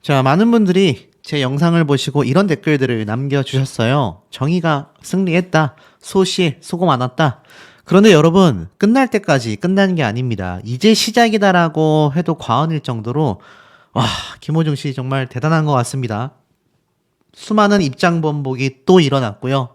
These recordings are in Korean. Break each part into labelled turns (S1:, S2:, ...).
S1: 자, 많은 분들이 제 영상을 보시고 이런 댓글들을 남겨주셨어요. 정의가 승리했다. 소시 수고 많았다. 그런데 여러분, 끝날 때까지 끝난 게 아닙니다. 이제 시작이다라고 해도 과언일 정도로 와, 김호중 씨 정말 대단한 것 같습니다. 수많은 입장 번복이 또 일어났고요.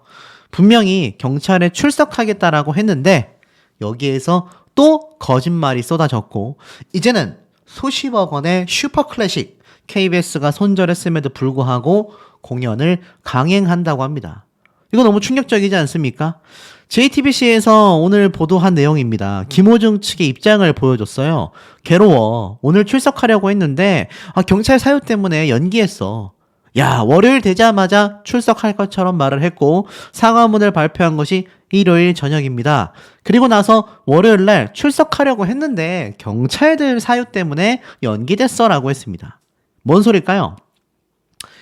S1: 분명히 경찰에 출석하겠다라고 했는데 여기에서 또 거짓말이 쏟아졌고 이제는 수십억 원의 슈퍼클래식 KBS가 손절했음에도 불구하고 공연을 강행한다고 합니다. 이거 너무 충격적이지 않습니까? JTBC에서 오늘 보도한 내용입니다. 김호중 측의 입장을 보여줬어요. 괴로워. 오늘 출석하려고 했는데 경찰 사유 때문에 연기했어. 야, 월요일 되자마자 출석할 것처럼 말을 했고 상화문을 발표한 것이 일요일 저녁입니다. 그리고 나서 월요일 날 출석하려고 했는데 경찰들 사유 때문에 연기됐어라고 했습니다. 뭔 소릴까요?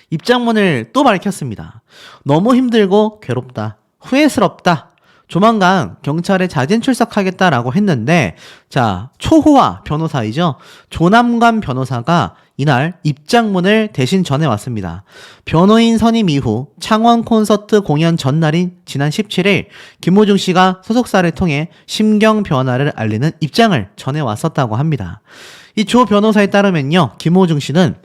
S1: 입장문을 또 밝혔습니다. 너무 힘들고 괴롭다. 후회스럽다. 조만간 경찰에 자진 출석하겠다라고 했는데 자, 초호화 변호사이죠. 조남관 변호사가 이날 입장문을 대신 전해왔습니다. 변호인 선임 이후 창원 콘서트 공연 전날인 지난 17일 김호중 씨가 소속사를 통해 심경 변화를 알리는 입장을 전해왔었다고 합니다. 이 조 변호사에 따르면요. 김호중 씨는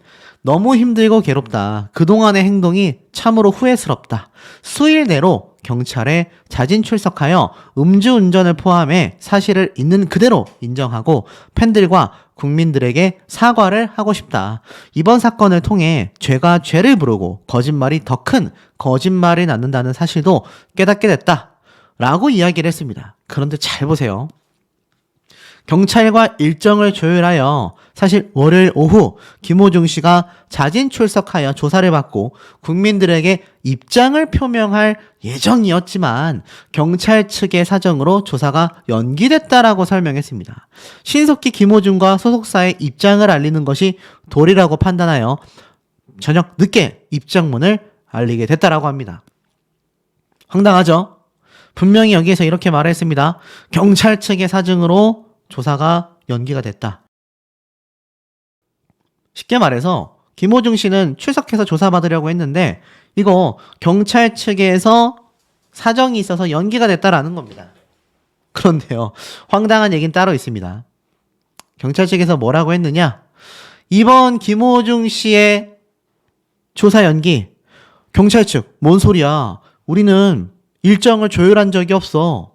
S1: 너무 힘들고 괴롭다. 그동안의 행동이 참으로 후회스럽다. 수일 내로 경찰에 자진 출석하여 음주운전을 포함해 사실을 있는 그대로 인정하고 팬들과 국민들에게 사과를 하고 싶다. 이번 사건을 통해 죄가 죄를 부르고 거짓말이 더 큰 거짓말이 낳는다는 사실도 깨닫게 됐다. 라고 이야기를 했습니다. 그런데 잘 보세요. 경찰과 일정을 조율하여 사실 월요일 오후 김호중 씨가 자진 출석하여 조사를 받고 국민들에게 입장을 표명할 예정이었지만 경찰 측의 사정으로 조사가 연기됐다라고 설명했습니다. 신속히 김호중과 소속사의 입장을 알리는 것이 도리라고 판단하여 저녁 늦게 입장문을 알리게 됐다라고 합니다. 황당하죠? 분명히 여기에서 이렇게 말했습니다. 경찰 측의 사정으로 조사가 연기가 됐다. 쉽게 말해서 김호중 씨는 출석해서 조사받으려고 했는데 이거 경찰 측에서 사정이 있어서 연기가 됐다라는 겁니다. 그런데요. 황당한 얘기는 따로 있습니다. 경찰 측에서 뭐라고 했느냐? 이번 김호중 씨의 조사 연기 경찰 측 뭔 소리야? 우리는 일정을 조율한 적이 없어.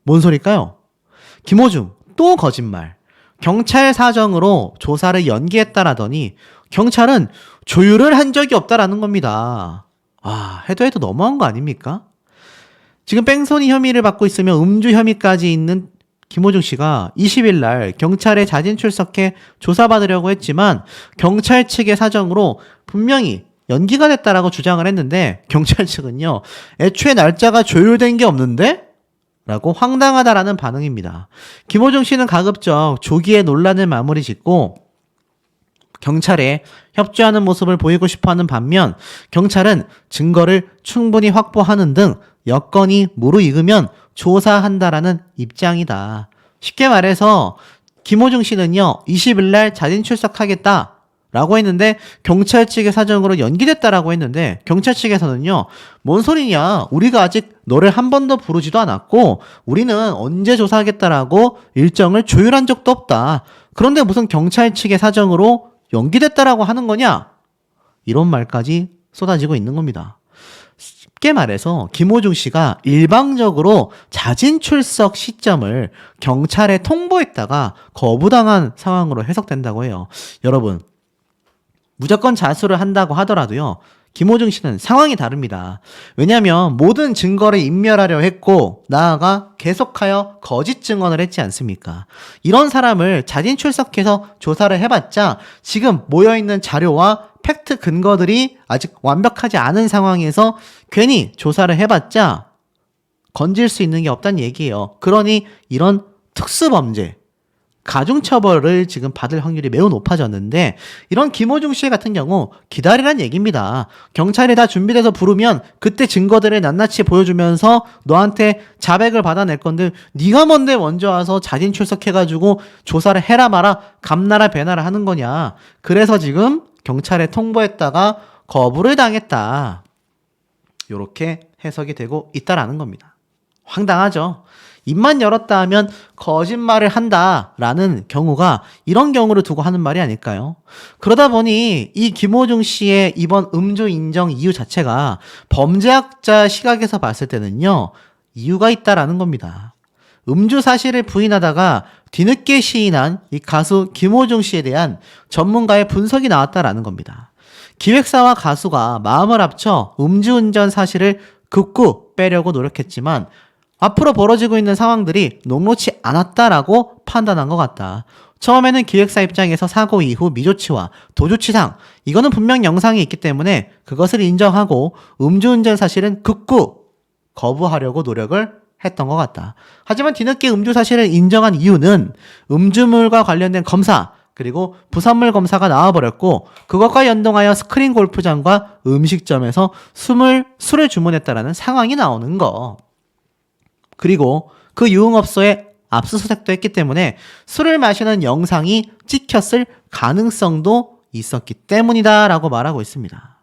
S1: 뭔 소릴까요? 김호중 또 거짓말. 경찰 사정으로 조사를 연기했다라더니 경찰은 조율을 한 적이 없다라는 겁니다. 해도 너무한 거 아닙니까? 지금 뺑소니 혐의를 받고 있으며 음주 혐의까지 있는 김호중 씨가 20일 날 경찰에 자진 출석해 조사받으려고 했지만 경찰 측의 사정으로 분명히 연기가 됐다라고 주장을 했는데 경찰 측은요. 애초에 날짜가 조율된 게 없는데? 라고 황당하다라는 반응입니다. 김호중 씨는 가급적 조기에 논란을 마무리 짓고 경찰에 협조하는 모습을 보이고 싶어하는 반면 경찰은 증거를 충분히 확보하는 등 여건이 무르익으면 조사한다라는 입장이다. 쉽게 말해서 김호중 씨는요. 20일 날 자진 출석하겠다. 라고 했는데 경찰 측의 사정으로 연기됐다라고 했는데 경찰 측에서는요. 뭔 소리냐. 우리가 아직 너를 한 번도 부르지도 않았고 우리는 언제 조사하겠다라고 일정을 조율한 적도 없다. 그런데 무슨 경찰 측의 사정으로 연기됐다라고 하는 거냐? 이런 말까지 쏟아지고 있는 겁니다. 쉽게 말해서 김호중 씨가 일방적으로 자진 출석 시점을 경찰에 통보했다가 거부당한 상황으로 해석된다고 해요. 여러분 무조건 자수를 한다고 하더라도요. 김호중 씨는 상황이 다릅니다. 왜냐하면 모든 증거를 인멸하려 했고 나아가 계속하여 거짓 증언을 했지 않습니까? 이런 사람을 자진 출석해서 조사를 해봤자 지금 모여있는 자료와 팩트 근거들이 아직 완벽하지 않은 상황에서 괜히 조사를 해봤자 건질 수 있는 게 없다는 얘기예요. 그러니 이런 특수범죄 가중처벌을 지금 받을 확률이 매우 높아졌는데 이런 김호중 씨 같은 경우 기다리란 얘기입니다. 경찰이 다 준비돼서 부르면 그때 증거들을 낱낱이 보여주면서 너한테 자백을 받아낼 건데 네가 뭔데 먼저 와서 자진 출석해가지고 조사를 해라 마라 감나라 배나라 하는 거냐. 그래서 지금 경찰에 통보했다가 거부를 당했다. 이렇게 해석이 되고 있다라는 겁니다. 황당하죠? 입만 열었다 하면 거짓말을 한다라는 경우가 이런 경우를 두고 하는 말이 아닐까요? 그러다 보니 이 김호중 씨의 이번 음주 인정 이유 자체가 범죄학자 시각에서 봤을 때는요, 이유가 있다라는 겁니다. 음주 사실을 부인하다가 뒤늦게 시인한 이 가수 김호중 씨에 대한 전문가의 분석이 나왔다라는 겁니다. 기획사와 가수가 마음을 합쳐 음주운전 사실을 극구 빼려고 노력했지만 앞으로 벌어지고 있는 상황들이 녹록치 않았다라고 판단한 것 같다. 처음에는 기획사 입장에서 사고 이후 미조치와 도주치상, 이거는 분명 영상이 있기 때문에 그것을 인정하고 음주운전 사실은 극구 거부하려고 노력을 했던 것 같다. 하지만 뒤늦게 음주 사실을 인정한 이유는 음주물과 관련된 검사, 그리고 부산물 검사가 나와버렸고 그것과 연동하여 스크린 골프장과 음식점에서 술을 주문했다라는 상황이 나오는 거. 그리고 그 유흥업소에 압수수색도 했기 때문에 술을 마시는 영상이 찍혔을 가능성도 있었기 때문이다라고 말하고 있습니다.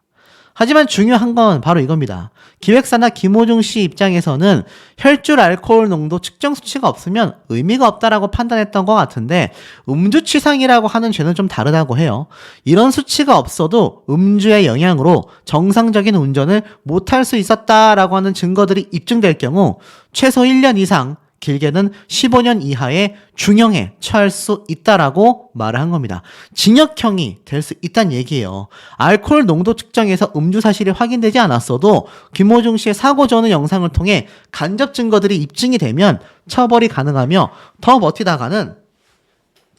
S1: 하지만 중요한 건 바로 이겁니다. 기획사나 김호중 씨 입장에서는 혈중 알코올 농도 측정 수치가 없으면 의미가 없다라고 판단했던 것 같은데 음주치상이라고 하는 죄는 좀 다르다고 해요. 이런 수치가 없어도 음주의 영향으로 정상적인 운전을 못할 수 있었다라고 하는 증거들이 입증될 경우 최소 1년 이상, 길게는 15년 이하의 중형에 처할 수 있다라고 말을 한 겁니다. 징역형이 될 수 있다는 얘기예요. 알코올 농도 측정에서 음주 사실이 확인되지 않았어도 김호중 씨의 사고 전후 영상을 통해 간접 증거들이 입증이 되면 처벌이 가능하며 더 버티다가는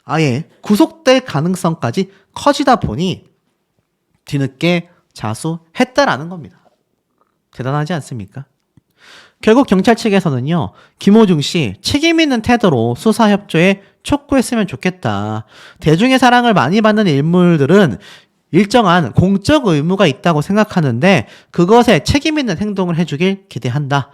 S1: 아예 구속될 가능성까지 커지다 보니 뒤늦게 자수했다라는 겁니다. 대단하지 않습니까? 결국 경찰 측에서는요, 김호중 씨 책임 있는 태도로 수사 협조에 촉구했으면 좋겠다. 대중의 사랑을 많이 받는 인물들은 일정한 공적 의무가 있다고 생각하는데 그것에 책임 있는 행동을 해주길 기대한다.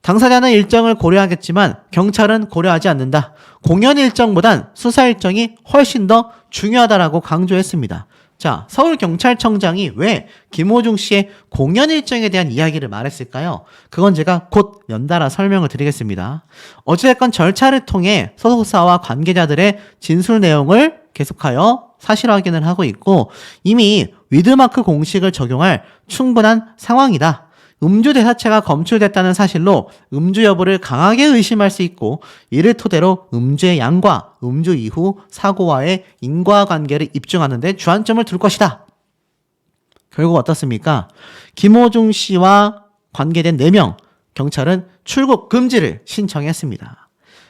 S1: 당사자는 일정을 고려하겠지만 경찰은 고려하지 않는다. 공연 일정보단 수사 일정이 훨씬 더 중요하다라고 강조했습니다. 자, 서울경찰청장이 왜 김호중 씨의 공연 일정에 대한 이야기를 말했을까요? 그건 제가 곧 연달아 설명을 드리겠습니다. 어찌됐건 절차를 통해 소속사와 관계자들의 진술 내용을 계속하여 사실 확인을 하고 있고 이미 위드마크 공식을 적용할 충분한 상황이다. 음주 대사체가 검출됐다는 사실로 음주 여부를 강하게 의심할 수 있고 이를 토대로 음주의 양과 음주 이후 사고와의 인과관계를 입증하는 데 주안점을 둘 것이다. 결국 어떻습니까? 김호중 씨와 관계된 4명 경찰은 출국 금지를 신청했습니다.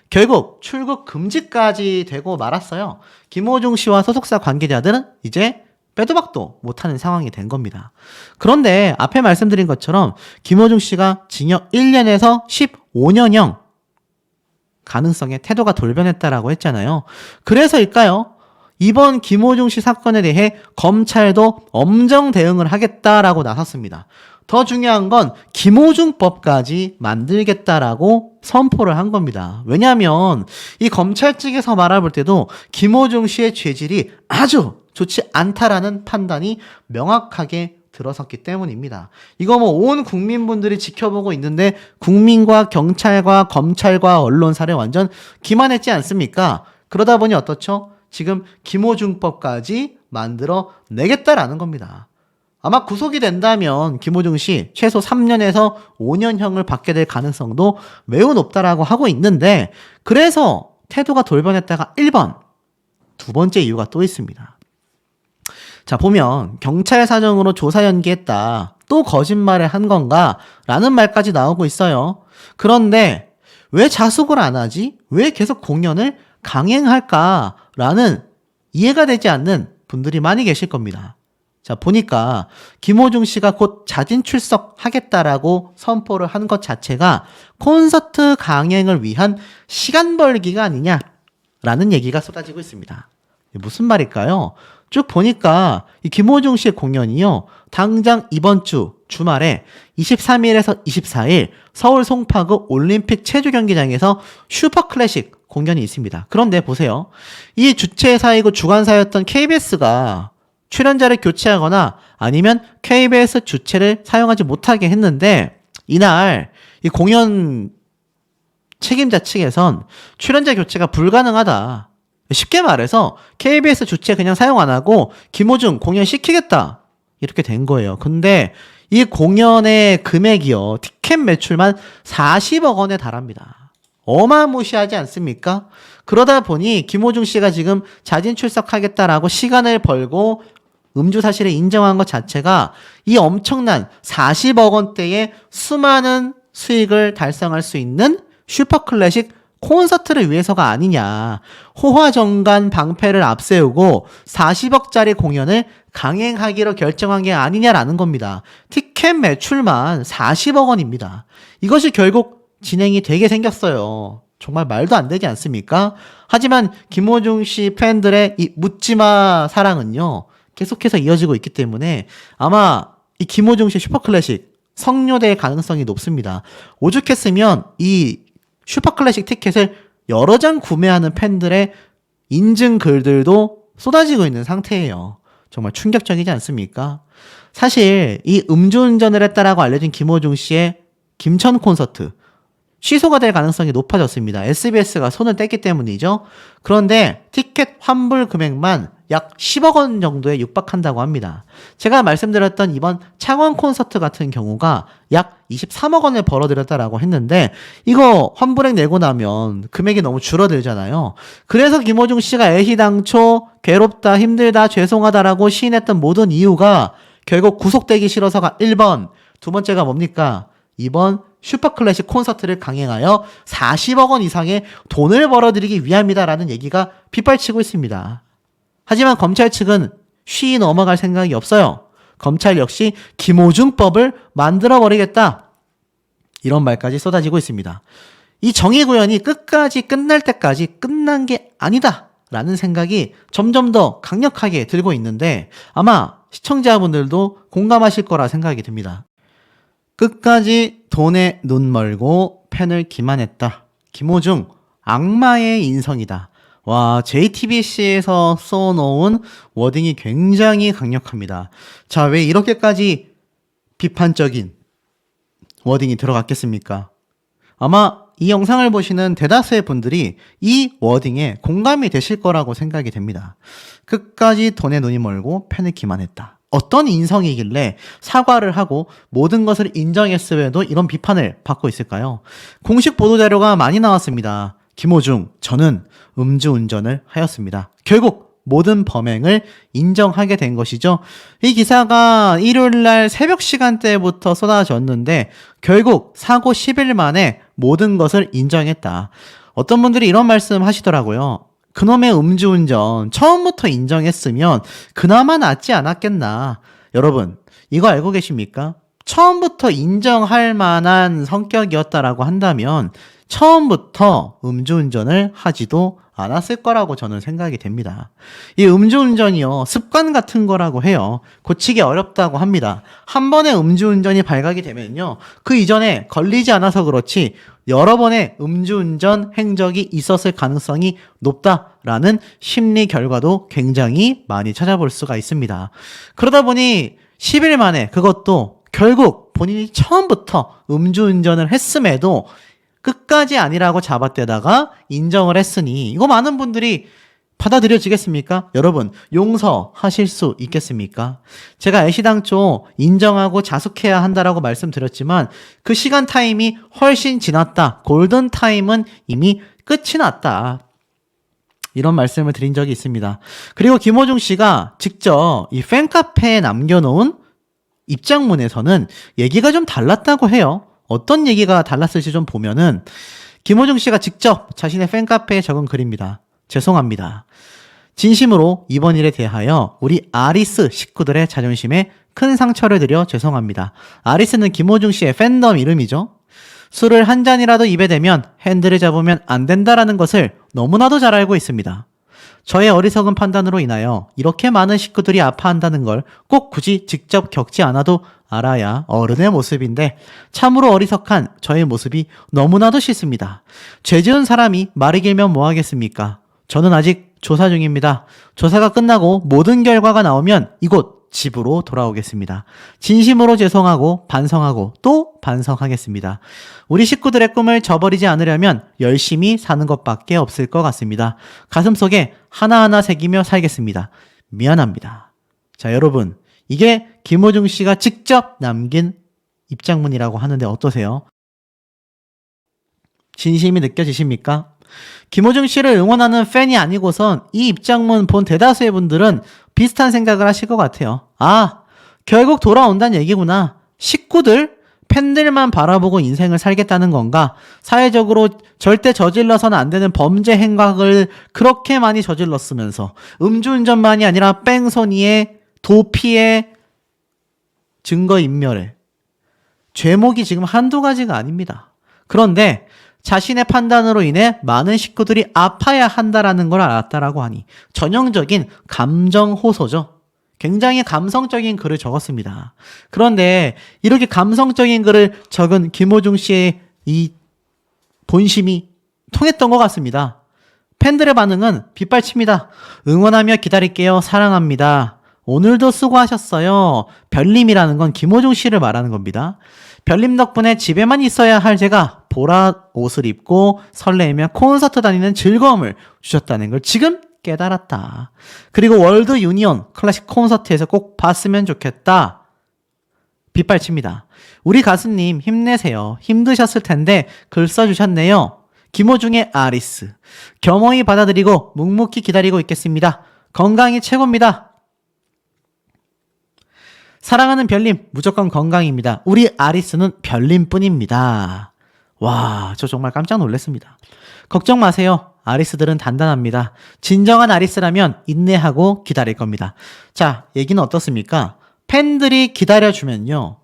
S1: 결국 출국 금지까지 되고 말았어요. 김호중 씨와 소속사 관계자들은 이제 빼도 박도 못하는 상황이 된 겁니다. 그런데 앞에 말씀드린 것처럼 김호중 씨가 징역 1년에서 15년형 가능성에 태도가 돌변했다라고 했잖아요. 그래서일까요? 이번 김호중 씨 사건에 대해 검찰도 엄정 대응을 하겠다라고 나섰습니다. 더 중요한 건 김호중법까지 만들겠다라고 선포를 한 겁니다. 왜냐하면 이 검찰 측에서 말해볼 때도 김호중 씨의 죄질이 아주 좋지 않다라는 판단이 명확하게 들어섰기 때문입니다. 이거 뭐 온 국민분들이 지켜보고 있는데 국민과 경찰과 검찰과 언론사를 완전 기만했지 않습니까? 그러다 보니 어떻죠? 지금 김호중법까지 만들어 내겠다라는 겁니다. 아마 구속이 된다면 김호중 씨 최소 3년에서 5년형을 받게 될 가능성도 매우 높다라고 하고 있는데 그래서 태도가 돌변했다가 1번, 두 번째 이유가 또 있습니다. 자, 보면 경찰 사정으로 조사 연기했다. 또 거짓말을 한 건가? 라는 말까지 나오고 있어요. 그런데 왜 자숙을 안 하지? 왜 계속 공연을 강행할까? 라는 이해가 되지 않는 분들이 많이 계실 겁니다. 자, 보니까 김호중 씨가 곧 자진 출석하겠다라고 선포를 한 것 자체가 콘서트 강행을 위한 시간 벌기가 아니냐라는 얘기가 쏟아지고 있습니다. 무슨 말일까요? 쭉 보니까 이 김호중 씨의 공연이요, 당장 이번 주 주말에 23일에서 24일 서울 송파구 올림픽 체조 경기장에서 슈퍼클래식 공연이 있습니다. 그런데 보세요. 이 주최사이고 주관사였던 KBS가 출연자를 교체하거나 아니면 KBS 주최를 사용하지 못하게 했는데 이날 이 공연 책임자 측에선 출연자 교체가 불가능하다. 쉽게 말해서 KBS 주최 그냥 사용 안 하고 김호중 공연 시키겠다. 이렇게 된 거예요. 근데 이 공연의 금액이요. 티켓 매출만 40억 원에 달합니다. 어마무시하지 않습니까? 그러다 보니 김호중 씨가 지금 자진 출석하겠다라고 시간을 벌고 음주 사실을 인정한 것 자체가 이 엄청난 40억 원대의 수많은 수익을 달성할 수 있는 슈퍼클래식 콘서트를 위해서가 아니냐. 호화정간 방패를 앞세우고 40억짜리 공연을 강행하기로 결정한 게 아니냐라는 겁니다. 티켓 매출만 40억 원입니다. 이것이 결국 진행이 되게 생겼어요. 정말 말도 안 되지 않습니까? 하지만 김호중 씨 팬들의 이 묻지마 사랑은요. 계속해서 이어지고 있기 때문에 아마 이 김호중 씨 슈퍼클래식 성료될 가능성이 높습니다. 오죽했으면 이 슈퍼클래식 티켓을 여러 장 구매하는 팬들의 인증 글들도 쏟아지고 있는 상태예요. 정말 충격적이지 않습니까? 사실 이 음주운전을 했다라고 알려진 김호중 씨의 김천 콘서트 취소가 될 가능성이 높아졌습니다. SBS가 손을 뗐기 때문이죠. 그런데 티켓 환불 금액만 약 10억 원 정도에 육박한다고 합니다. 제가 말씀드렸던 이번 창원 콘서트 같은 경우가 약 23억 원을 벌어들였다라고 했는데 이거 환불액 내고 나면 금액이 너무 줄어들잖아요. 그래서 김호중 씨가 애시당초 괴롭다, 힘들다, 죄송하다라고 시인했던 모든 이유가 결국 구속되기 싫어서가 1번, 두 번째가 뭡니까? 이번 슈퍼클래식 콘서트를 강행하여 40억 원 이상의 돈을 벌어들이기 위함이다라는 얘기가 빗발치고 있습니다. 하지만 검찰 측은 쉬이 넘어갈 생각이 없어요. 검찰 역시 김호중법을 만들어버리겠다. 이런 말까지 쏟아지고 있습니다. 이 정의구현이 끝까지 끝날 때까지 끝난 게 아니다 라는 생각이 점점 더 강력하게 들고 있는데 아마 시청자분들도 공감하실 거라 생각이 듭니다. 끝까지 돈에 눈 멀고 팬을 기만했다. 김호중 악마의 인성이다. 와, JTBC에서 써놓은 워딩이 굉장히 강력합니다. 자, 왜 이렇게까지 비판적인 워딩이 들어갔겠습니까? 아마 이 영상을 보시는 대다수의 분들이 이 워딩에 공감이 되실 거라고 생각이 됩니다. 끝까지 돈에 눈이 멀고 팬을 기만했다. 어떤 인성이길래 사과를 하고 모든 것을 인정했음에도 이런 비판을 받고 있을까요? 공식 보도자료가 많이 나왔습니다. 김호중, 저는 음주운전을 하였습니다. 결국 모든 범행을 인정하게 된 것이죠. 이 기사가 일요일날 새벽 시간대부터 쏟아졌는데 결국 사고 10일 만에 모든 것을 인정했다. 어떤 분들이 이런 말씀 하시더라고요. 그놈의 음주운전 처음부터 인정했으면 그나마 낫지 않았겠나. 여러분, 이거 알고 계십니까? 처음부터 인정할 만한 성격이었다라고 한다면 처음부터 음주운전을 하지도 않았을 거라고 저는 생각이 됩니다. 이 음주운전이요, 습관 같은 거라고 해요. 고치기 어렵다고 합니다. 한 번의 음주운전이 발각이 되면요, 그 이전에 걸리지 않아서 그렇지 여러 번의 음주운전 행적이 있었을 가능성이 높다라는 심리 결과도 굉장히 많이 찾아볼 수가 있습니다. 그러다 보니 10일 만에 그것도 결국 본인이 처음부터 음주운전을 했음에도 끝까지 아니라고 잡아떼다가 인정을 했으니 이거 많은 분들이 받아들여지겠습니까? 여러분, 용서하실 수 있겠습니까? 제가 애시당초 인정하고 자숙해야 한다라고 말씀드렸지만 그 시간 타임이 훨씬 지났다. 골든 타임은 이미 끝이 났다. 이런 말씀을 드린 적이 있습니다. 그리고 김호중 씨가 직접 이 팬카페에 남겨놓은 입장문에서는 얘기가 좀 달랐다고 해요. 어떤 얘기가 달랐을지 좀 보면은 김호중 씨가 직접 자신의 팬카페에 적은 글입니다. 죄송합니다. 진심으로 이번 일에 대하여 우리 아리스 식구들의 자존심에 큰 상처를 드려 죄송합니다. 아리스는 김호중 씨의 팬덤 이름이죠. 술을 한 잔이라도 입에 대면 핸들을 잡으면 안 된다라는 것을 너무나도 잘 알고 있습니다. 저의 어리석은 판단으로 인하여 이렇게 많은 식구들이 아파한다는 걸 꼭 굳이 직접 겪지 않아도 알아야 어른의 모습인데 참으로 어리석한 저의 모습이 너무나도 싫습니다. 죄 지은 사람이 말이 길면 뭐 하겠습니까? 저는 아직 조사 중입니다. 조사가 끝나고 모든 결과가 나오면 이곳 집으로 돌아오겠습니다. 진심으로 죄송하고 반성하고 또 반성하겠습니다. 우리 식구들의 꿈을 저버리지 않으려면 열심히 사는 것밖에 없을 것 같습니다. 가슴속에 하나하나 새기며 살겠습니다. 미안합니다. 자, 여러분, 이게 김호중 씨가 직접 남긴 입장문이라고 하는데 어떠세요? 진심이 느껴지십니까? 김호중 씨를 응원하는 팬이 아니고선 이 입장문 본 대다수의 분들은 비슷한 생각을 하실 것 같아요. 아, 결국 돌아온다는 얘기구나. 식구들, 팬들만 바라보고 인생을 살겠다는 건가? 사회적으로 절대 저질러서는 안 되는 범죄 행각을 그렇게 많이 저질렀으면서 음주운전만이 아니라 뺑소니에 도피에 증거인멸에 죄목이 지금 한두 가지가 아닙니다. 그런데 자신의 판단으로 인해 많은 식구들이 아파야 한다라는 걸 알았다라고 하니 전형적인 감정 호소죠. 굉장히 감성적인 글을 적었습니다. 그런데 이렇게 감성적인 글을 적은 김호중 씨의 이 본심이 통했던 것 같습니다. 팬들의 반응은 빗발칩니다. 응원하며 기다릴게요. 사랑합니다. 오늘도 수고하셨어요. 별님이라는 건 김호중 씨를 말하는 겁니다. 별님 덕분에 집에만 있어야 할 제가 보라 옷을 입고 설레이며 콘서트 다니는 즐거움을 주셨다는 걸 지금 깨달았다. 그리고 월드 유니온 클래식 콘서트에서 꼭 봤으면 좋겠다. 빗발칩니다. 우리 가수님 힘내세요. 힘드셨을 텐데 글 써주셨네요. 김호중의 아리스. 겸허히 받아들이고 묵묵히 기다리고 있겠습니다. 건강이 최고입니다. 사랑하는 별님, 무조건 건강입니다. 우리 아리스는 별님뿐입니다. 와, 저 정말 깜짝 놀랐습니다. 걱정 마세요. 아리스들은 단단합니다. 진정한 아리스라면 인내하고 기다릴 겁니다. 자, 얘기는 어떻습니까? 팬들이 기다려주면요,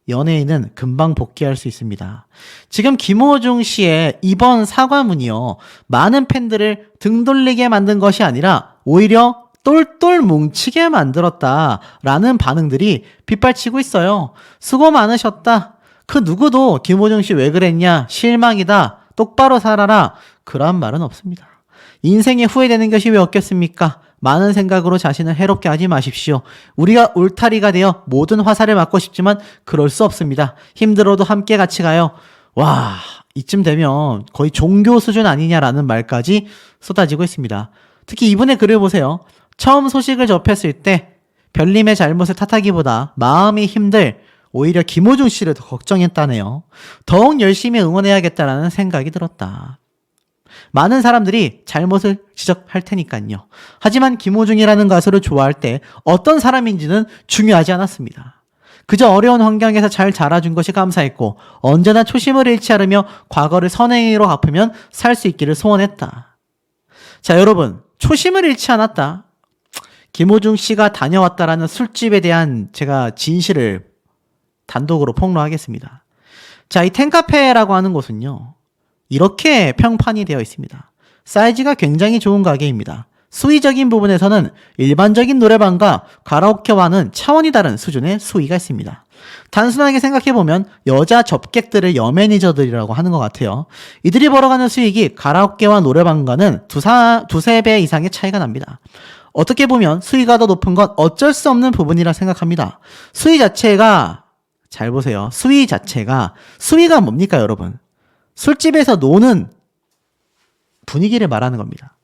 S1: 연예인은 금방 복귀할 수 있습니다. 지금 김호중 씨의 이번 사과문이요, 많은 팬들을 등 돌리게 만든 것이 아니라 오히려 똘똘 뭉치게 만들었다라는 반응들이 빗발치고 있어요. 수고 많으셨다. 그 누구도 김호중 씨 왜 그랬냐, 실망이다, 똑바로 살아라, 그런 말은 없습니다. 인생에 후회되는 것이 왜 없겠습니까? 많은 생각으로 자신을 해롭게 하지 마십시오. 우리가 울타리가 되어 모든 화살을 맞고 싶지만 그럴 수 없습니다. 힘들어도 함께 같이 가요. 와, 이쯤 되면 거의 종교 수준 아니냐라는 말까지 쏟아지고 있습니다. 특히 이분의 글을 보세요. 처음 소식을 접했을 때 별님의 잘못을 탓하기보다 마음이 힘들 오히려 김호중 씨를 더 걱정했다네요. 더욱 열심히 응원해야겠다라는 생각이 들었다. 많은 사람들이 잘못을 지적할 테니까요. 하지만 김호중이라는 가수를 좋아할 때 어떤 사람인지는 중요하지 않았습니다. 그저 어려운 환경에서 잘 자라준 것이 감사했고 언제나 초심을 잃지 않으며 과거를 선행으로 갚으면 살 수 있기를 소원했다. 자, 여러분, 초심을 잃지 않았다. 김호중 씨가 다녀왔다라는 술집에 대한 제가 진실을 단독으로 폭로하겠습니다. 자, 이 텐카페라고 하는 곳은요, 이렇게 평판이 되어 있습니다. 사이즈가 굉장히 좋은 가게입니다. 수위적인 부분에서는 일반적인 노래방과 가라오케와는 차원이 다른 수준의 수위가 있습니다. 단순하게 생각해보면 여자 접객들을 여매니저들이라고 하는 것 같아요. 이들이 벌어가는 수익이 가라오케와 노래방과는 두세 배 이상의 차이가 납니다. 어떻게 보면 수위가 더 높은 건 어쩔 수 없는 부분이라 생각합니다. 수위 자체가, 잘 보세요. 수위가 뭡니까, 여러분? 술집에서 노는 분위기를 말하는 겁니다.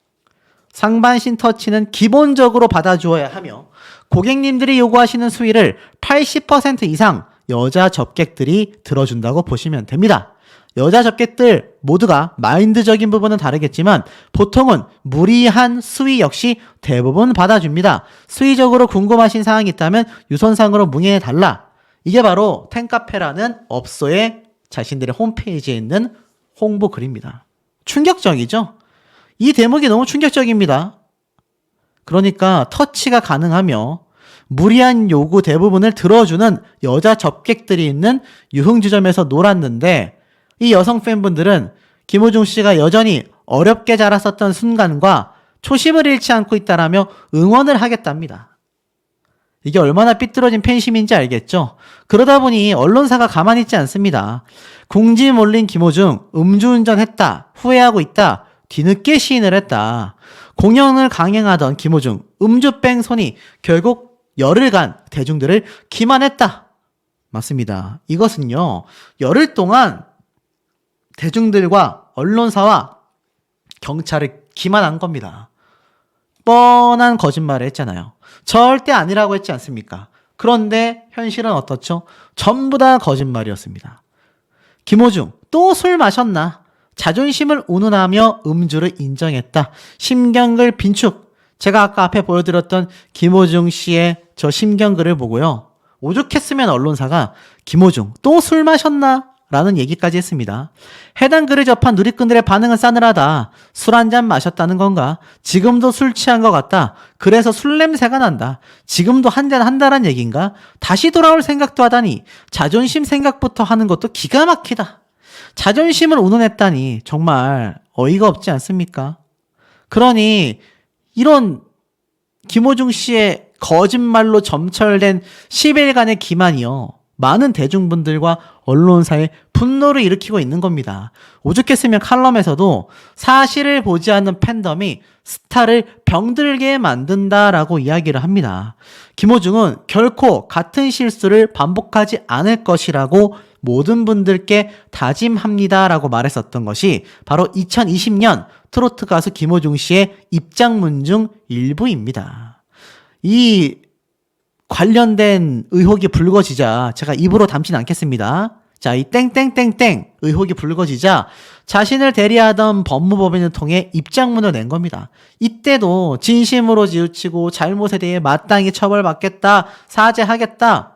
S1: 상반신 터치는 기본적으로 받아주어야 하며 고객님들이 요구하시는 수위를 80% 이상 여자 접객들이 들어준다고 보시면 됩니다. 여자 접객들 모두가 마인드적인 부분은 다르겠지만 보통은 무리한 수위 역시 대부분 받아줍니다. 수위적으로 궁금하신 사항이 있다면 유선상으로 문의해달라. 이게 바로 텐카페라는 업소의 자신들의 홈페이지에 있는 홍보 글입니다. 충격적이죠? 이 대목이 너무 충격적입니다. 그러니까 터치가 가능하며 무리한 요구 대부분을 들어주는 여자 접객들이 있는 유흥주점에서 놀았는데 이 여성 팬분들은 김호중 씨가 여전히 어렵게 자랐었던 순간과 초심을 잃지 않고 있다라며 응원을 하겠답니다. 이게 얼마나 삐뚤어진 팬심인지 알겠죠? 그러다 보니 언론사가 가만히 있지 않습니다. 궁지 몰린 김호중, 음주운전했다, 후회하고 있다, 뒤늦게 시인을 했다. 공연을 강행하던 김호중, 음주 뺑소니, 결국 열흘간 대중들을 기만했다. 맞습니다. 이것은요, 열흘 동안 대중들과 언론사와 경찰을 기만한 겁니다. 뻔한 거짓말을 했잖아요. 절대 아니라고 했지 않습니까? 그런데 현실은 어떻죠? 전부 다 거짓말이었습니다. 김호중, 또 술 마셨나? 자존심을 운운하며 음주를 인정했다. 심경글 빈축. 제가 아까 앞에 보여드렸던 김호중 씨의 저 심경글을 보고요. 오죽했으면 언론사가 김호중, 또 술 마셨나? 라는 얘기까지 했습니다. 해당 글을 접한 누리꾼들의 반응은 싸늘하다. 술 한잔 마셨다는 건가? 지금도 술 취한 것 같다. 그래서 술 냄새가 난다. 지금도 한잔 한다란 얘긴가? 다시 돌아올 생각도 하다니. 자존심 생각부터 하는 것도 기가 막히다. 자존심을 운운했다니 정말 어이가 없지 않습니까? 그러니 이런 김호중 씨의 거짓말로 점철된 10일간의 기만이요. 많은 대중분들과 언론사의 분노를 일으키고 있는 겁니다. 오죽했으면 칼럼에서도 사실을 보지 않는 팬덤이 스타를 병들게 만든다라고 이야기를 합니다. 김호중은 결코 같은 실수를 반복하지 않을 것이라고 모든 분들께 다짐합니다라고 말했었던 것이 바로 2020년 트로트 가수 김호중 씨의 입장문 중 일부입니다. 이 관련된 의혹이 불거지자 제가 입으로 담진 않겠습니다. 자, 이 땡땡땡땡 의혹이 불거지자 자신을 대리하던 법무법인을 통해 입장문을 낸 겁니다. 이때도 진심으로 지우치고 잘못에 대해 마땅히 처벌받겠다, 사죄하겠다.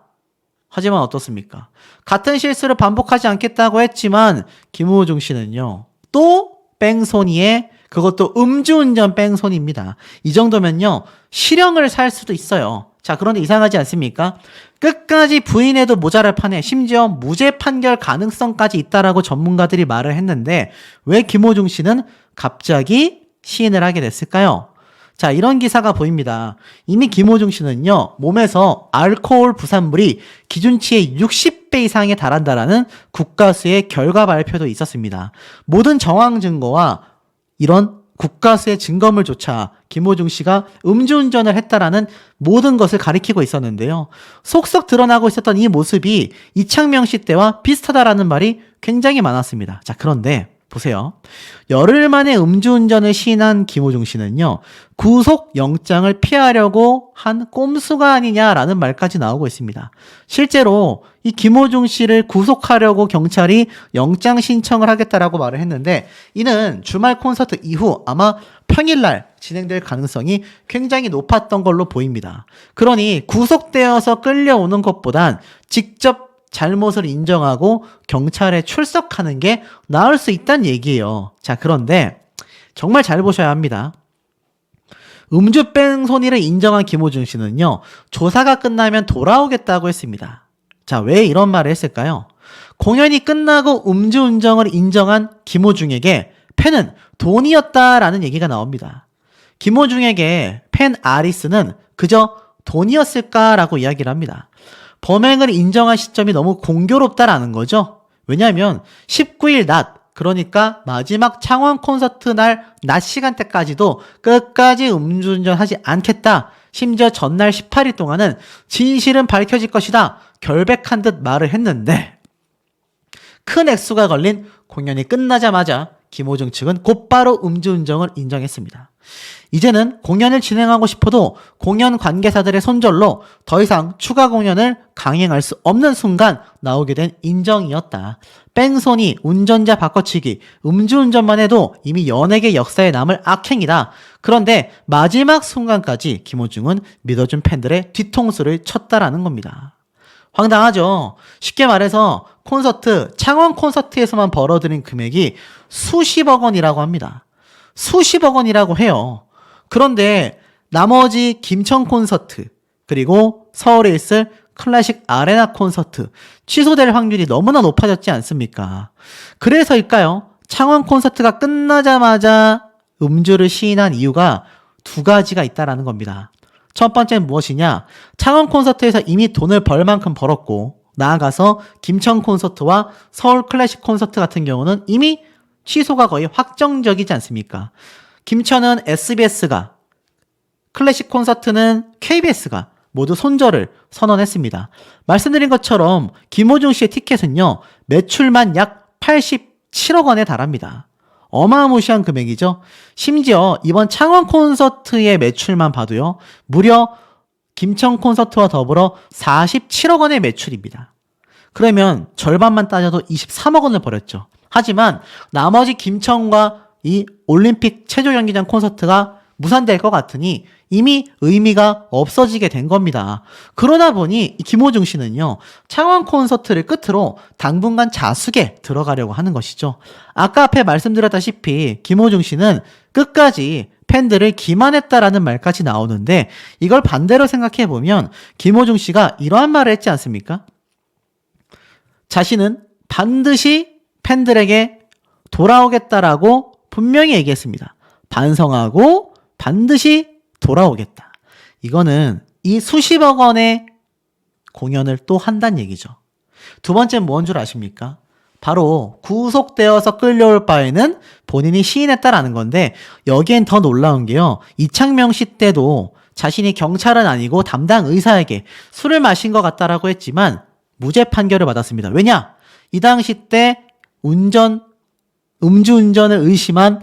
S1: 하지만 어떻습니까? 같은 실수를 반복하지 않겠다고 했지만 김호중 씨는요. 또 뺑소니에 그것도 음주운전 뺑소니입니다. 이 정도면요. 실형을 살 수도 있어요. 자, 그런데 이상하지 않습니까? 끝까지 부인해도 모자랄 판에 심지어 무죄 판결 가능성까지 있다라고 전문가들이 말을 했는데 왜 김호중 씨는 갑자기 시인을 하게 됐을까요? 자, 이런 기사가 보입니다. 이미 김호중 씨는요, 몸에서 알코올 부산물이 기준치의 60배 이상에 달한다라는 국가수의 결과 발표도 있었습니다. 모든 정황 증거와 이런 국가수의 증거물조차 김호중 씨가 음주운전을 했다라는 모든 것을 가리키고 있었는데요. 속속 드러나고 있었던 이 모습이 이창명 씨 때와 비슷하다라는 말이 굉장히 많았습니다. 자, 그런데 보세요. 열흘 만에 음주운전을 시인한 김호중 씨는요. 구속영장을 피하려고 한 꼼수가 아니냐라는 말까지 나오고 있습니다. 실제로 이 김호중 씨를 구속하려고 경찰이 영장 신청을 하겠다라고 말을 했는데 이는 주말 콘서트 이후 아마 평일날 진행될 가능성이 굉장히 높았던 걸로 보입니다. 그러니 구속되어서 끌려오는 것보단 직접 잘못을 인정하고 경찰에 출석하는 게 나을 수 있다는 얘기예요. 자, 그런데 정말 잘 보셔야 합니다. 음주 뺑소니를 인정한 김호중 씨는요. 조사가 끝나면 돌아오겠다고 했습니다. 자, 왜 이런 말을 했을까요? 공연이 끝나고 음주운전을 인정한 김호중에게 팬은 돈이었다라는 얘기가 나옵니다. 김호중에게 팬 아리스는 그저 돈이었을까라고 이야기를 합니다. 범행을 인정한 시점이 너무 공교롭다라는 거죠. 왜냐하면 19일 낮, 그러니까 마지막 창원 콘서트 날 낮 시간대까지도 끝까지 음주운전하지 않겠다. 심지어 전날 18일 동안은 진실은 밝혀질 것이다. 결백한 듯 말을 했는데 큰 액수가 걸린 공연이 끝나자마자 김호중 측은 곧바로 음주운전을 인정했습니다. 이제는 공연을 진행하고 싶어도 공연 관계사들의 손절로 더 이상 추가 공연을 강행할 수 없는 순간 나오게 된 인정이었다. 뺑소니, 운전자 바꿔치기, 음주운전만 해도 이미 연예계 역사에 남을 악행이다. 그런데 마지막 순간까지 김호중은 믿어준 팬들의 뒤통수를 쳤다라는 겁니다. 황당하죠. 쉽게 말해서 콘서트, 창원 콘서트에서만 벌어들인 금액이 수십억 원이라고 합니다. 수십억 원이라고 해요. 그런데 나머지 김천 콘서트 그리고 서울에 있을 클래식 아레나 콘서트 취소될 확률이 너무나 높아졌지 않습니까? 그래서일까요? 창원 콘서트가 끝나자마자 음주를 시인한 이유가 두 가지가 있다라는 겁니다. 첫 번째는 무엇이냐? 창원 콘서트에서 이미 돈을 벌 만큼 벌었고 나아가서 김천 콘서트와 서울 클래식 콘서트 같은 경우는 이미 취소가 거의 확정적이지 않습니까? 김천은 SBS가, 클래식 콘서트는 KBS가 모두 손절을 선언했습니다. 말씀드린 것처럼 김호중 씨의 티켓은요, 매출만 약 87억 원에 달합니다. 어마무시한 금액이죠. 심지어 이번 창원 콘서트의 매출만 봐도요, 무려 김천 콘서트와 더불어 47억 원의 매출입니다. 그러면 절반만 따져도 23억 원을 벌였죠. 하지만 나머지 김천과 이 올림픽 체조 경기장 콘서트가 무산될 것 같으니 이미 의미가 없어지게 된 겁니다. 그러다 보니 김호중 씨는요, 창원 콘서트를 끝으로 당분간 자숙에 들어가려고 하는 것이죠. 아까 앞에 말씀드렸다시피 김호중 씨는 끝까지 팬들을 기만했다라는 말까지 나오는데, 이걸 반대로 생각해보면 김호중 씨가 이러한 말을 했지 않습니까? 자신은 반드시 팬들에게 돌아오겠다라고 분명히 얘기했습니다. 반성하고 반드시 돌아오겠다. 이거는 이 수십억 원의 공연을 또 한다는 얘기죠. 두 번째는 뭔 줄 아십니까? 바로 구속되어서 끌려올 바에는 본인이 시인했다라는 건데, 여기엔 더 놀라운 게요, 이창명 씨 때도 자신이 경찰은 아니고 담당 의사에게 술을 마신 것 같다라고 했지만 무죄 판결을 받았습니다. 왜냐? 이 당시 때 음주운전을 의심한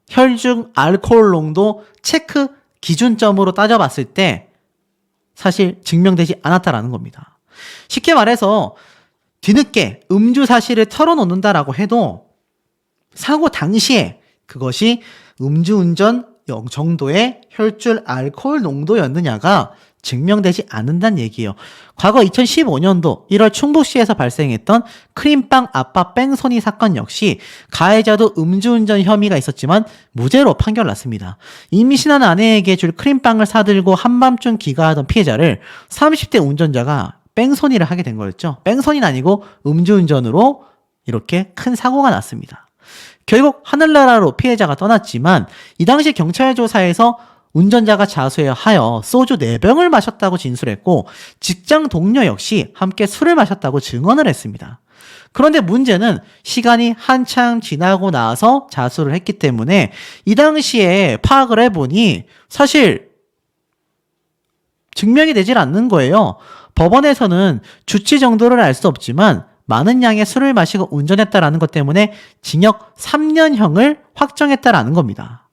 S1: 혈중 알코올 농도 체크 기준점으로 따져봤을 때 사실 증명되지 않았다라는 겁니다. 쉽게 말해서 뒤늦게 음주 사실을 털어놓는다라고 해도 사고 당시에 그것이 음주운전 정도의 혈중 알코올 농도였느냐가 증명되지 않는다는 얘기예요. 과거 2015년도 1월 충북시에서 발생했던 크림빵 아빠 뺑소니 사건 역시 가해자도 음주운전 혐의가 있었지만 무죄로 판결났습니다. 임신한 아내에게 줄 크림빵을 사들고 한밤중 귀가하던 피해자를 30대 운전자가 뺑소니를 하게 된 거였죠. 뺑소니는 아니고 음주운전으로 이렇게 큰 사고가 났습니다. 결국 하늘나라로 피해자가 떠났지만 이 당시 경찰 조사에서 운전자가 자수하여 소주 4병을 마셨다고 진술했고, 직장 동료 역시 함께 술을 마셨다고 증언을 했습니다. 그런데 문제는 시간이 한참 지나고 나서 자수를 했기 때문에 이 당시에 파악을 해보니 사실 증명이 되질 않는 거예요. 법원에서는 주치 정도를 알 수 없지만 많은 양의 술을 마시고 운전했다라는 것 때문에 징역 3년형을 확정했다라는 겁니다.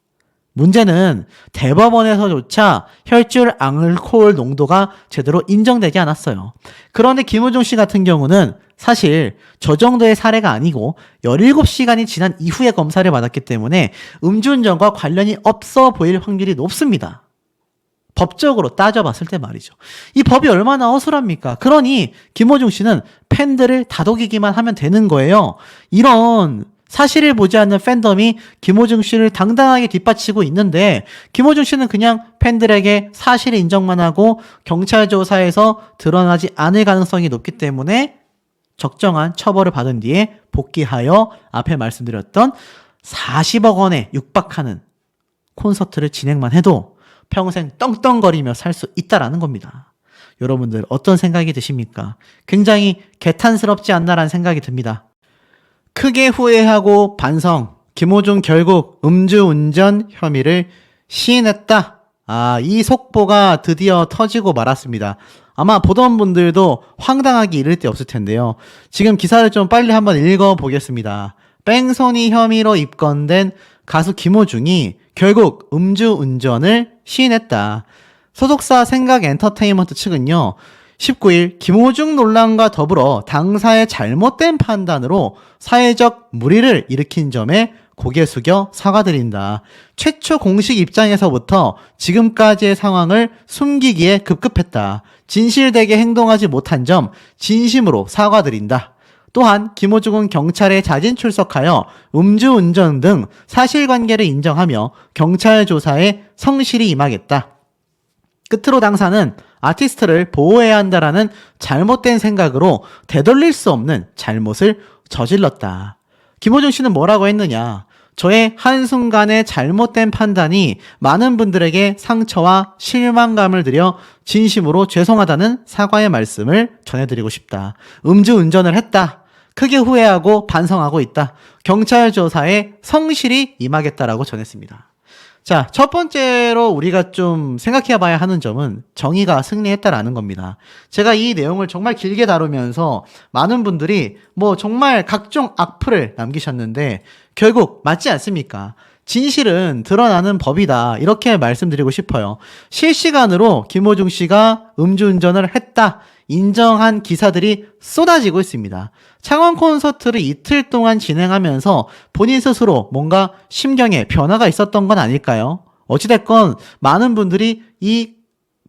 S1: 문제는 대법원에서조차 혈중 알코올 농도가 제대로 인정되지 않았어요. 그런데 김호중 씨 같은 경우는 사실 저 정도의 사례가 아니고 17시간이 지난 이후에 검사를 받았기 때문에 음주운전과 관련이 없어 보일 확률이 높습니다. 법적으로 따져봤을 때 말이죠. 이 법이 얼마나 허술합니까? 그러니 김호중 씨는 팬들을 다독이기만 하면 되는 거예요. 이런 사실을 보지 않는 팬덤이 김호중 씨를 당당하게 뒷받치고 있는데, 김호중 씨는 그냥 팬들에게 사실을 인정만 하고 경찰 조사에서 드러나지 않을 가능성이 높기 때문에 적정한 처벌을 받은 뒤에 복귀하여 앞에 말씀드렸던 40억 원에 육박하는 콘서트를 진행만 해도 평생 떵떵거리며 살 수 있다라는 겁니다. 여러분들 어떤 생각이 드십니까? 굉장히 개탄스럽지 않나라는 생각이 듭니다. 크게 후회하고 반성. 김호중 결국 음주운전 혐의를 시인했다. 이 속보가 드디어 터지고 말았습니다. 아마 보던 분들도 황당하기 이를 데 없을 텐데요. 지금 기사를 좀 빨리 한번 읽어보겠습니다. 뺑소니 혐의로 입건된 가수 김호중이 결국 음주운전을 시인했다. 소속사 생각엔터테인먼트 측은요, 19일 김호중 논란과 더불어 당사의 잘못된 판단으로 사회적 물의를 일으킨 점에 고개 숙여 사과드린다. 최초 공식 입장에서부터 지금까지의 상황을 숨기기에 급급했다. 진실되게 행동하지 못한 점 진심으로 사과드린다. 또한 김호중은 경찰에 자진 출석하여 음주운전 등 사실관계를 인정하며 경찰 조사에 성실히 임하겠다. 끝으로 당사는 아티스트를 보호해야 한다라는 잘못된 생각으로 되돌릴 수 없는 잘못을 저질렀다. 김호중 씨는 뭐라고 했느냐? 저의 한순간의 잘못된 판단이 많은 분들에게 상처와 실망감을 드려 진심으로 죄송하다는 사과의 말씀을 전해드리고 싶다. 음주운전을 했다. 크게 후회하고 반성하고 있다. 경찰 조사에 성실히 임하겠다라고 전했습니다. 자, 첫 번째로 우리가 좀 생각해 봐야 하는 점은 정의가 승리했다라는 겁니다. 제가 이 내용을 정말 길게 다루면서 많은 분들이 뭐 정말 각종 악플을 남기셨는데 결국 맞지 않습니까? 진실은 드러나는 법이다. 이렇게 말씀드리고 싶어요. 실시간으로 김호중 씨가 음주운전을 했다. 인정한 기사들이 쏟아지고 있습니다. 창원 콘서트를 이틀 동안 진행하면서 본인 스스로 뭔가 심경에 변화가 있었던 건 아닐까요? 어찌됐건 많은 분들이 이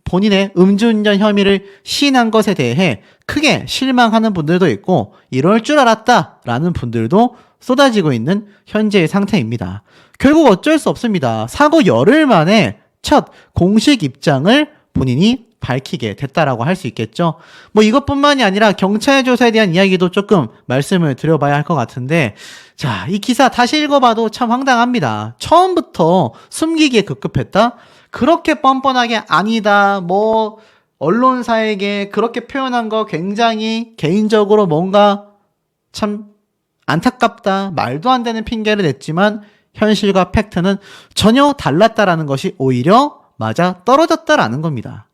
S1: 본인의 음주운전 혐의를 시인한 것에 대해 크게 실망하는 분들도 있고 이럴 줄 알았다라는 분들도 쏟아지고 있는 현재의 상태입니다. 결국 어쩔 수 없습니다. 사고 열흘 만에 첫 공식 입장을 본인이 밝히게 됐다라고 할 수 있겠죠. 뭐 이것뿐만이 아니라 경찰 조사에 대한 이야기도 조금 말씀을 드려봐야 할 것 같은데, 자, 이 기사 다시 읽어봐도 참 황당합니다. 처음부터 숨기기에 급급했다? 그렇게 뻔뻔하게 아니다, 뭐 언론사에게 그렇게 표현한 거 굉장히 개인적으로 뭔가 참 안타깝다, 말도 안 되는 핑계를 냈지만 현실과 팩트는 전혀 달랐다라는 것이 오히려 맞아 떨어졌다라는 겁니다.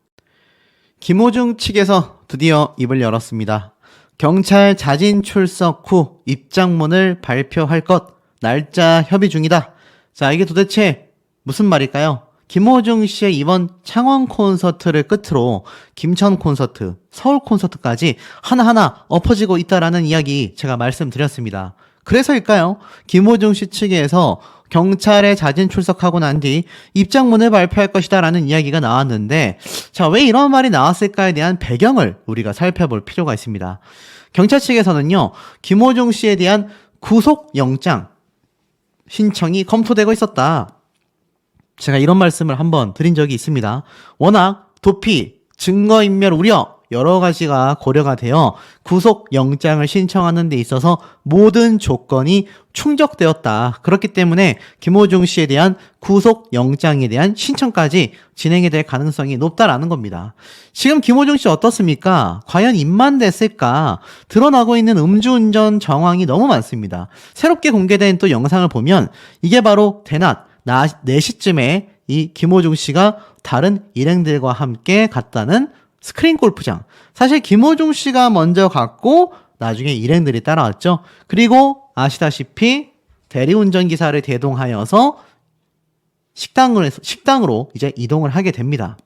S1: 김호중 측에서 드디어 입을 열었습니다. 경찰 자진 출석 후 입장문을 발표할 것, 날짜 협의 중이다. 자, 이게 도대체 무슨 말일까요? 김호중 씨의 이번 창원 콘서트를 끝으로 김천 콘서트, 서울 콘서트까지 하나하나 엎어지고 있다라는 이야기 제가 말씀드렸습니다. 그래서일까요? 김호중 씨 측에서 경찰에 자진 출석하고 난 뒤 입장문을 발표할 것이다 라는 이야기가 나왔는데, 자, 왜 이런 말이 나왔을까에 대한 배경을 우리가 살펴볼 필요가 있습니다. 경찰 측에서는요, 김호중 씨에 대한 구속영장 신청이 검토되고 있었다. 제가 이런 말씀을 한번 드린 적이 있습니다. 워낙 도피, 증거인멸 우려 여러 가지가 고려가 되어 구속영장을 신청하는 데 있어서 모든 조건이 충족되었다. 그렇기 때문에 김호중 씨에 대한 구속영장에 대한 신청까지 진행이 될 가능성이 높다라는 겁니다. 지금 김호중 씨 어떻습니까? 과연 입만됐을까? 드러나고 있는 음주운전 정황이 너무 많습니다. 새롭게 공개된 또 영상을 보면 이게 바로 대낮 4시쯤에 이 김호중 씨가 다른 일행들과 함께 갔다는 스크린 골프장. 사실 김호중 씨가 먼저 갔고 나중에 일행들이 따라왔죠. 그리고 아시다시피 대리운전 기사를 대동하여서 식당으로 이제 이동을 하게 됩니다.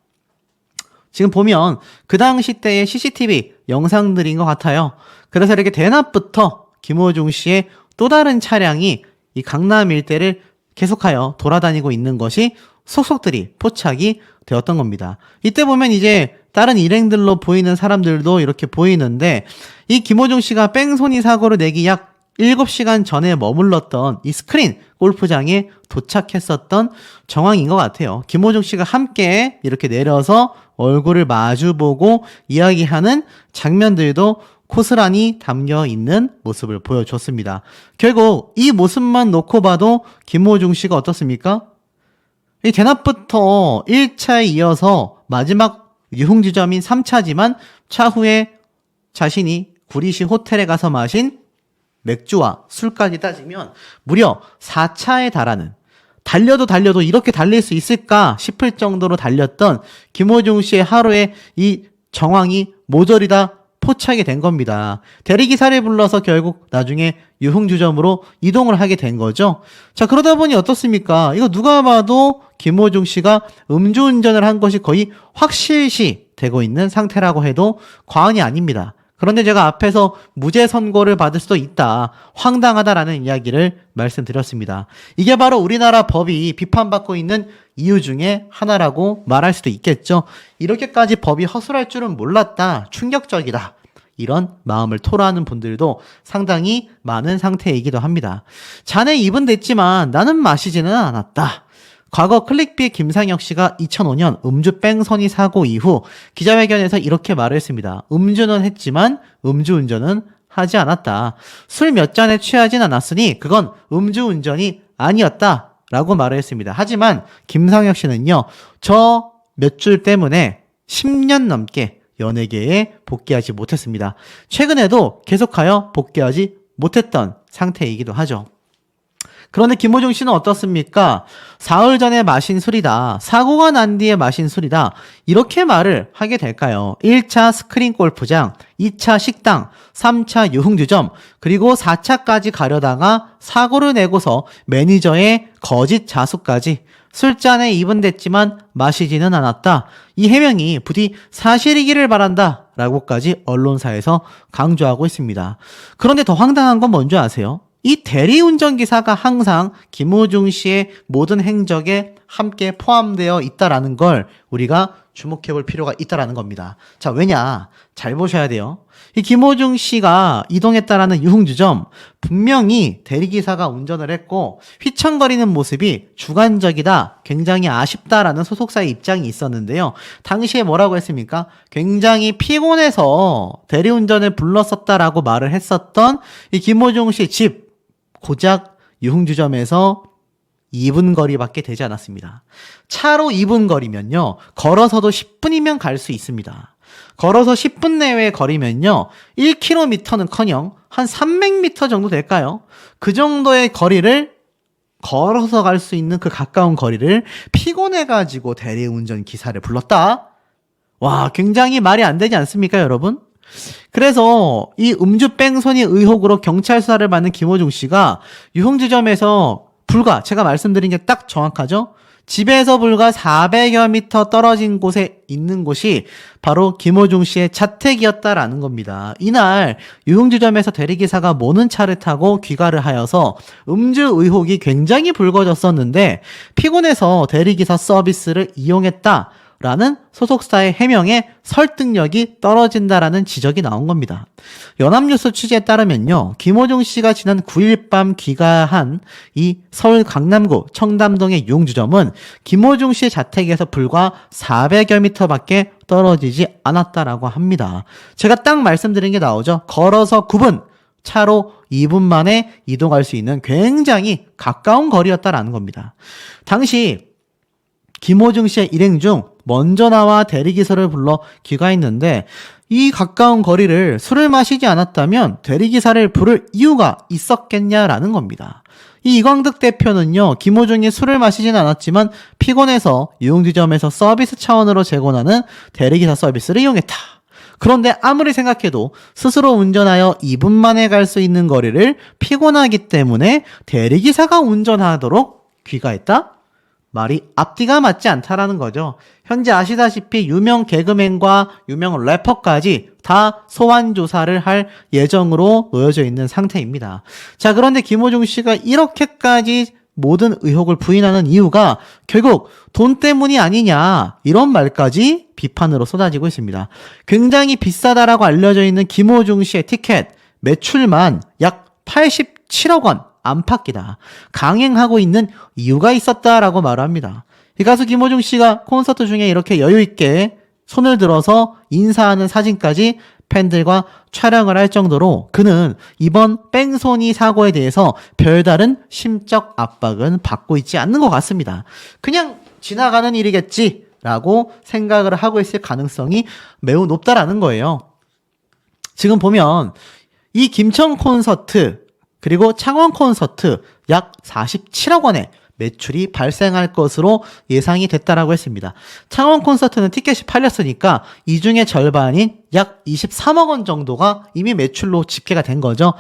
S1: 지금 보면 그 당시 때의 CCTV 영상들인 것 같아요. 그래서 이렇게 대낮부터 김호중 씨의 또 다른 차량이 이 강남 일대를 계속하여 돌아다니고 있는 것이 속속들이 포착이 되었던 겁니다. 이때 보면 이제 다른 일행들로 보이는 사람들도 이렇게 보이는데, 이 김호중 씨가 뺑소니 사고를 내기 약 7시간 전에 머물렀던 이 스크린 골프장에 도착했었던 정황인 것 같아요. 김호중 씨가 함께 이렇게 내려서 얼굴을 마주보고 이야기하는 장면들도 고스란히 담겨 있는 모습을 보여줬습니다. 결국 이 모습만 놓고 봐도 김호중 씨가 어떻습니까? 이 대낮부터 1차에 이어서 마지막 유흥지점인 3차지만 차후에 자신이 구리시 호텔에 가서 마신 맥주와 술까지 따지면 무려 4차에 달하는, 달려도 이렇게 달릴 수 있을까 싶을 정도로 달렸던 김호중 씨의 하루의 이 정황이 모조리 다 포착이 된 겁니다. 대리기사를 불러서 결국 나중에 유흥주점으로 이동을 하게 된 거죠. 자, 그러다 보니 어떻습니까? 이거 누가 봐도 김호중 씨가 음주운전을 한 것이 거의 확실시 되고 있는 상태라고 해도 과언이 아닙니다. 그런데 제가 앞에서 무죄 선고를 받을 수도 있다, 황당하다라는 이야기를 말씀드렸습니다. 이게 바로 우리나라 법이 비판받고 있는 이유 중에 하나라고 말할 수도 있겠죠. 이렇게까지 법이 허술할 줄은 몰랐다, 충격적이다, 이런 마음을 토로하는 분들도 상당히 많은 상태이기도 합니다. 잔에 입은 됐지만 나는 마시지는 않았다. 과거 클릭비 김상혁 씨가 2005년 음주 뺑소니 사고 이후 기자회견에서 이렇게 말을 했습니다. 음주는 했지만 음주운전은 하지 않았다. 술 몇 잔에 취하진 않았으니 그건 음주운전이 아니었다 라고 말을 했습니다. 하지만 김상혁 씨는요, 저 몇 줄 때문에 10년 넘게 연예계에 복귀하지 못했습니다. 최근에도 계속하여 복귀하지 못했던 상태이기도 하죠. 그런데 김호중 씨는 어떻습니까? 사흘 전에 마신 술이다. 사고가 난 뒤에 마신 술이다. 이렇게 말을 하게 될까요? 1차 스크린 골프장, 2차 식당, 3차 유흥주점, 그리고 4차까지 가려다가 사고를 내고서 매니저의 거짓 자수까지 술잔에 입은 댔지만 마시지는 않았다. 이 해명이 부디 사실이기를 바란다. 라고까지 언론사에서 강조하고 있습니다. 그런데 더 황당한 건 뭔지 아세요? 이 대리운전기사가 항상 김호중 씨의 모든 행적에 함께 포함되어 있다라는 걸 우리가 주목해 볼 필요가 있다라는 겁니다. 자, 왜냐? 잘 보셔야 돼요. 이 김호중 씨가 이동했다라는 유흥주점, 분명히 대리기사가 운전을 했고 휘청거리는 모습이 주관적이다, 굉장히 아쉽다라는 소속사의 입장이 있었는데요. 당시에 뭐라고 했습니까? 굉장히 피곤해서 대리운전을 불렀었다라고 말을 했었던 이 김호중 씨 집, 고작 유흥주점에서 2분 거리밖에 되지 않았습니다. 차로 2분 거리면요, 걸어서도 10분이면 갈 수 있습니다. 걸어서 10분 내외의 거리면요, 1km는커녕 한 300m 정도 될까요? 그 정도의 거리를 걸어서 갈 수 있는 그 가까운 거리를 피곤해가지고 대리운전 기사를 불렀다? 와, 굉장히 말이 안 되지 않습니까, 여러분? 그래서 이 음주 뺑소니 의혹으로 경찰 수사를 받는 김호중 씨가 유흥주점에서 불과, 제가 말씀드린 게 딱 정확하죠? 집에서 불과 400여 미터 떨어진 곳에 있는 곳이 바로 김호중 씨의 자택이었다라는 겁니다. 이날 유흥주점에서 대리기사가 모는 차를 타고 귀가를 하여서 음주 의혹이 굉장히 불거졌었는데 피곤해서 대리기사 서비스를 이용했다 라는 소속사의 해명에 설득력이 떨어진다라는 지적이 나온 겁니다. 연합뉴스 취재에 따르면요, 김호중 씨가 지난 9일 밤 귀가한 이 서울 강남구 청담동의 유흥주점은 김호중 씨의 자택에서 불과 400여 미터밖에 떨어지지 않았다라고 합니다. 제가 딱 말씀드린 게 나오죠. 걸어서 9분, 차로 2분 만에 이동할 수 있는 굉장히 가까운 거리였다라는 겁니다. 당시 김호중 씨의 일행 중 먼저 나와 대리기사를 불러 귀가했는데 이 가까운 거리를 술을 마시지 않았다면 대리기사를 부를 이유가 있었겠냐라는 겁니다. 이 이광득 대표는요, 김호중이 술을 마시진 않았지만 피곤해서 유흥주점에서 서비스 차원으로 제공하는 대리기사 서비스를 이용했다. 그런데 아무리 생각해도 스스로 운전하여 2분 만에 갈 수 있는 거리를 피곤하기 때문에 대리기사가 운전하도록 귀가했다? 말이 앞뒤가 맞지 않다라는 거죠. 현재 아시다시피 유명 개그맨과 유명 래퍼까지 다 소환 조사를 할 예정으로 놓여져 있는 상태입니다. 자, 그런데 김호중 씨가 이렇게까지 모든 의혹을 부인하는 이유가 결국 돈 때문이 아니냐, 이런 말까지 비판으로 쏟아지고 있습니다. 굉장히 비싸다라고 알려져 있는 김호중 씨의 티켓 매출만 약 87억 원 안팎이다. 강행하고 있는 이유가 있었다라고 말합니다. 이 가수 김호중 씨가 콘서트 중에 이렇게 여유 있게 손을 들어서 인사하는 사진까지 팬들과 촬영을 할 정도로 그는 이번 뺑소니 사고에 대해서 별다른 심적 압박은 받고 있지 않는 것 같습니다. 그냥 지나가는 일이겠지라고 생각을 하고 있을 가능성이 매우 높다라는 거예요. 지금 보면 이 김천 콘서트 그리고 창원 콘서트 약 47억 원의 매출이 발생할 것으로 예상이 됐다라고 했습니다. 창원 콘서트는 티켓이 팔렸으니까 이 중에 절반인 약 23억 원 정도가 이미 매출로 집계가 된 거죠.